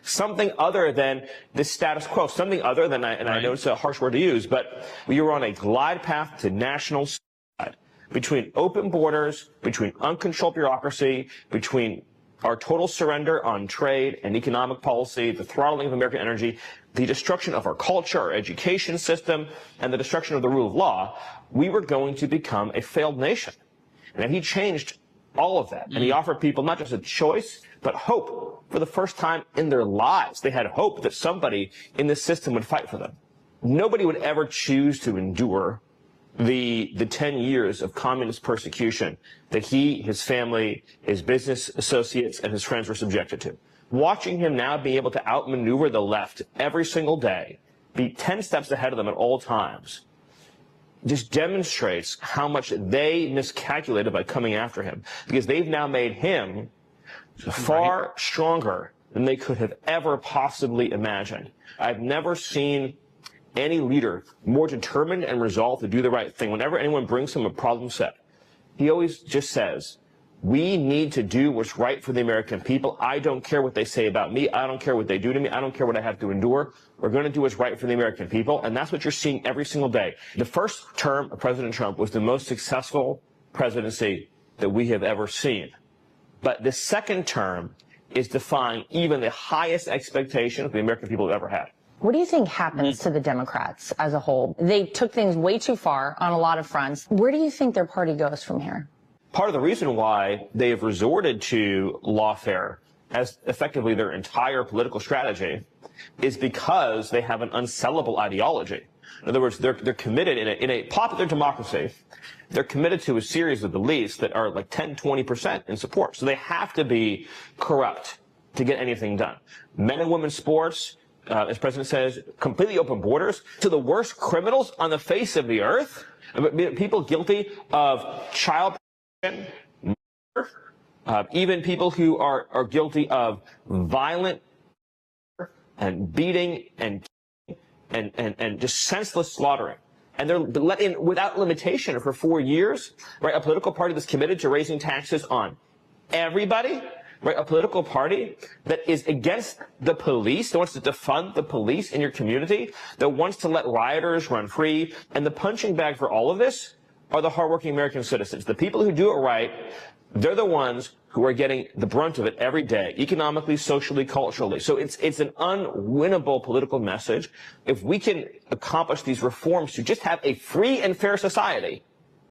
something other than the status quo, something other than, I know it's a harsh word to use, but we were on a glide path to national suicide between open borders, between uncontrolled bureaucracy, between our total surrender on trade and economic policy, the throttling of American energy, the destruction of our culture, our education system, and the destruction of the rule of law. We were going to become a failed nation. And he changed all of that. And he offered people not just a choice, but hope for the first time in their lives. They had hope that somebody in this system would fight for them. Nobody would ever choose to endure the 10 years of communist persecution that he, his family, his business associates, and his friends were subjected to. Watching him now be able to outmaneuver the left every single day, be 10 steps ahead of them at all times, just demonstrates how much they miscalculated by coming after him, because they've now made him far stronger than they could have ever possibly imagined. I've never seen any leader more determined and resolved to do the right thing. Whenever anyone brings him a problem set, he always just says, we need to do what's right for the American people. I don't care what they say about me. I don't care what they do to me. I don't care what I have to endure. We're going to do what's right for the American people. And that's what you're seeing every single day. The first term of President Trump was the most successful presidency that we have ever seen. But the second term is defying even the highest expectations the American people have ever had. What do you think happens to the Democrats as a whole? They took things way too far on a lot of fronts. Where do you think their party goes from here? Part of the reason why they have resorted to lawfare as effectively their entire political strategy is because they have an unsellable ideology. In other words, they're committed in a popular democracy. They're committed to a series of beliefs that are like 10, 20% in support. So they have to be corrupt to get anything done. Men and women's sports, as the president says, completely open borders to the worst criminals on the face of the earth. People guilty of child murder, even people who are guilty of violent and beating and just senseless slaughtering. And they're let in without limitation for 4 years, right? A political party that's committed to raising taxes on everybody, right? A political party that is against the police, that wants to defund the police in your community, that wants to let rioters run free. And the punching bag for all of this are the hardworking American citizens. The people who do it right, they're the ones who are getting the brunt of it every day, economically, socially, culturally. So it's an unwinnable political message. If we can accomplish these reforms to just have a free and fair society,